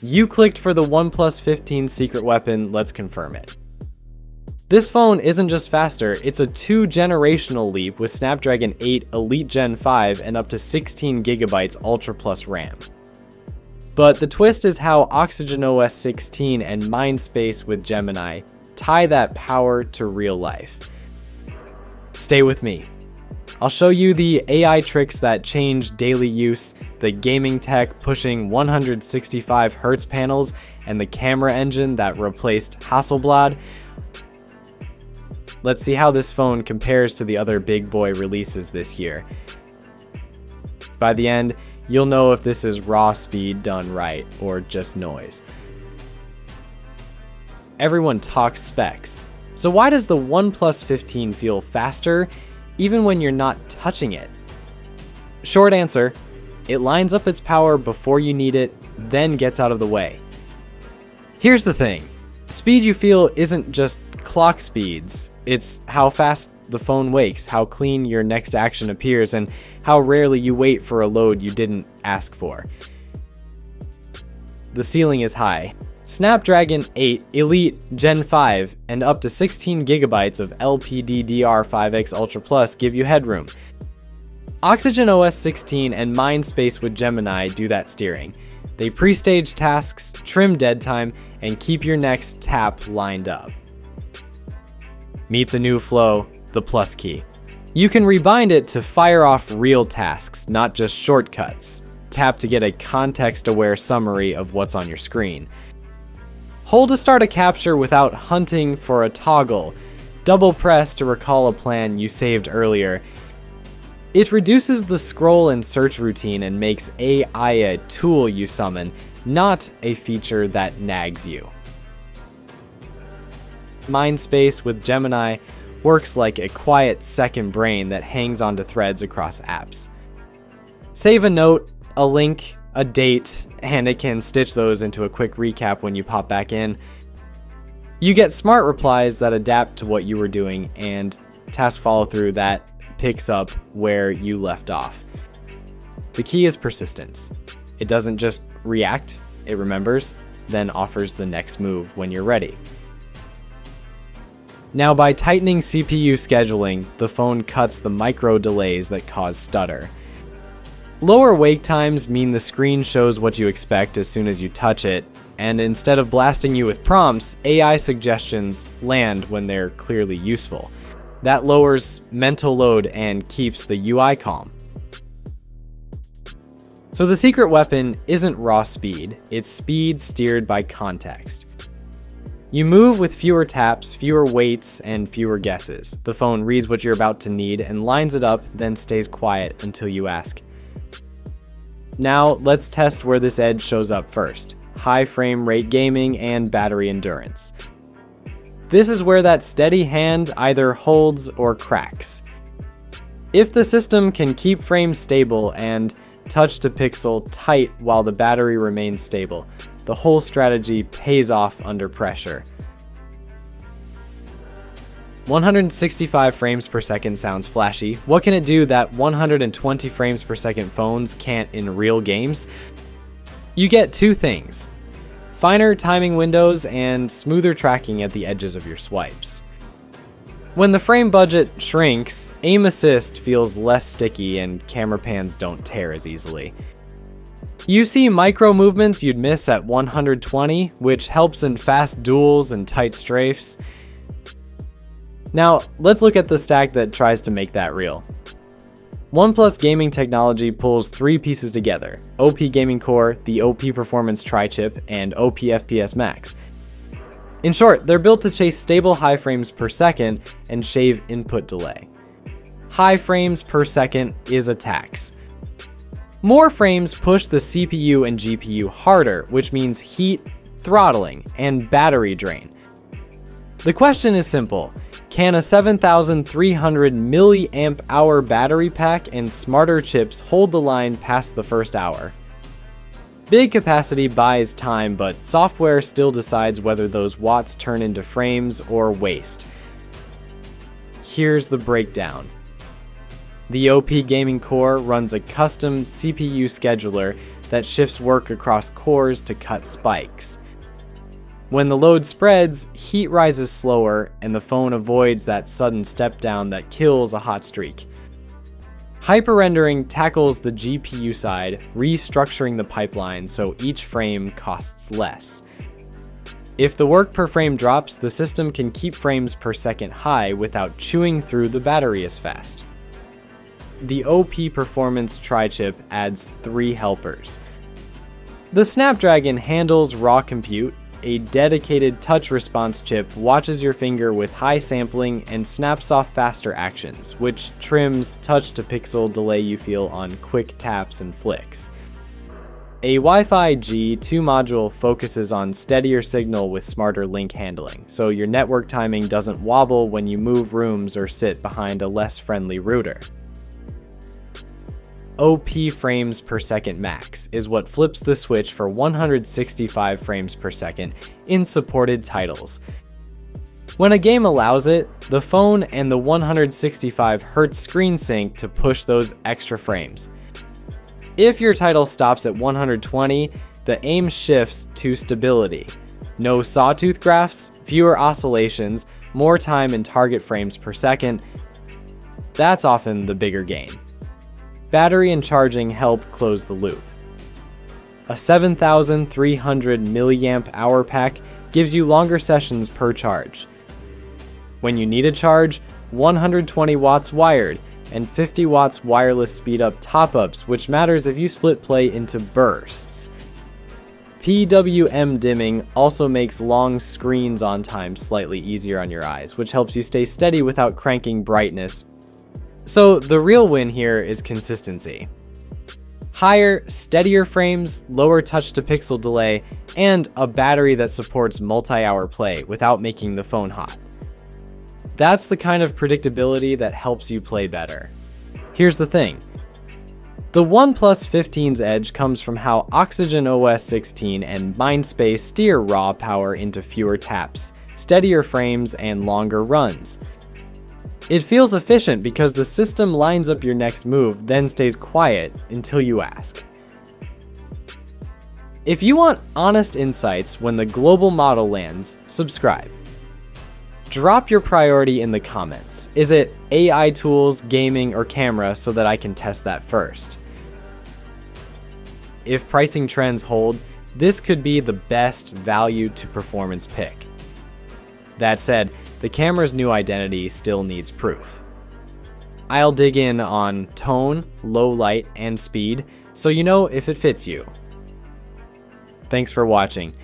You clicked for the OnePlus 15 secret weapon, let's confirm it. This phone isn't just faster, it's a 2-generational leap with Snapdragon 8 Elite Gen 5 and up to 16GB Ultra Plus RAM. But the twist is how OxygenOS 16 and Mindspace with Gemini tie that power to real life. Stay with me. I'll show you the AI tricks that change daily use, the gaming tech pushing 165Hz panels, and the camera engine that replaced Hasselblad. Let's see how this phone compares to the other big boy releases this year. By the end, you'll know if this is raw speed done right or just noise. Everyone talks specs, so why does the OnePlus 15 feel faster even when you're not touching it? Short answer, it lines up its power before you need it, then gets out of the way. Here's the thing, speed you feel isn't just clock speeds, it's how fast the phone wakes, how clean your next action appears, and how rarely you wait for a load you didn't ask for. The ceiling is high. Snapdragon 8 Elite Gen 5 and up to 16GB of LPDDR5X Ultra Plus give you headroom. OxygenOS 16 and Mindspace with Gemini do that steering. They pre-stage tasks, trim dead time, and keep your next tap lined up. Meet the new flow, the plus key. You can rebind it to fire off real tasks, not just shortcuts. Tap to get a context-aware summary of what's on your screen. Hold to start a capture without hunting for a toggle. Double press to recall a plan you saved earlier. It reduces the scroll and search routine and makes AI a tool you summon, not a feature that nags you. Mindspace with Gemini works like a quiet second brain that hangs onto threads across apps. Save a note, a link, a date, and it can stitch those into a quick recap when you pop back in. You get smart replies that adapt to what you were doing and task follow-through that picks up where you left off. The key is persistence. It doesn't just react, it remembers, then offers the next move when you're ready. Now, by tightening CPU scheduling, the phone cuts the micro delays that cause stutter. Lower wake times mean the screen shows what you expect as soon as you touch it, and instead of blasting you with prompts, AI suggestions land when they're clearly useful. That lowers mental load and keeps the UI calm. So the secret weapon isn't raw speed, it's speed steered by context. You move with fewer taps, fewer waits, and fewer guesses. The phone reads what you're about to need and lines it up, then stays quiet until you ask. Now, let's test where this edge shows up first: high frame rate gaming and battery endurance. This is where that steady hand either holds or cracks. If the system can keep frames stable and touch to pixel tight while the battery remains stable, the whole strategy pays off under pressure. 165 frames per second sounds flashy. What can it do that 120 frames per second phones can't in real games? You get two things: finer timing windows and smoother tracking at the edges of your swipes. When the frame budget shrinks, aim assist feels less sticky and camera pans don't tear as easily. You see micro movements you'd miss at 120, which helps in fast duels and tight strafes. Now, let's look at the stack that tries to make that real. OnePlus gaming technology pulls three pieces together: OP Gaming Core, the OP Performance Tri-Chip, and OP FPS Max. In short, they're built to chase stable high frames per second and shave input delay. High frames per second is a tax. More frames push the CPU and GPU harder, which means heat, throttling, and battery drain. The question is simple: can a 7,300 milliamp hour battery pack and smarter chips hold the line past the first hour? Big capacity buys time, but software still decides whether those watts turn into frames or waste. Here's the breakdown. The OP Gaming Core runs a custom CPU scheduler that shifts work across cores to cut spikes. When the load spreads, heat rises slower, and the phone avoids that sudden step down that kills a hot streak. Hyperrendering tackles the GPU side, restructuring the pipeline so each frame costs less. If the work per frame drops, the system can keep frames per second high without chewing through the battery as fast. The OP Performance Tri-Chip adds 3 helpers. The Snapdragon handles raw compute. A dedicated touch response chip watches your finger with high sampling and snaps off faster actions, which trims touch-to-pixel delay you feel on quick taps and flicks. A Wi-Fi G 2 module focuses on steadier signal with smarter link handling, so your network timing doesn't wobble when you move rooms or sit behind a less friendly router. OP frames per second max is what flips the switch for 165 frames per second in supported titles. When a game allows it, the phone and the 165 Hz screen sync to push those extra frames. If your title stops at 120, the aim shifts to stability. No sawtooth graphs, fewer oscillations, more time in target frames per second. That's often the bigger gain. Battery and charging help close the loop. A 7,300 mAh pack gives you longer sessions per charge. When you need a charge, 120 watts wired and 50 watts wireless speed-up top-ups, which matters if you split play into bursts. PWM dimming also makes long screens on time slightly easier on your eyes, which helps you stay steady without cranking brightness. So the real win here is consistency. Higher, steadier frames, lower touch-to-pixel delay, and a battery that supports multi-hour play without making the phone hot. That's the kind of predictability that helps you play better. Here's the thing. The OnePlus 15's edge comes from how OxygenOS 16 and Mindspace steer raw power into fewer taps, steadier frames, and longer runs. It feels efficient because the system lines up your next move, then stays quiet until you ask. If you want honest insights when the global model lands, subscribe. Drop your priority in the comments. Is it AI tools, gaming, or camera so that I can test that first? If pricing trends hold, this could be the best value to performance pick. That said, the camera's new identity still needs proof. I'll dig in on tone, low light, and speed so you know if it fits you. Thanks for watching.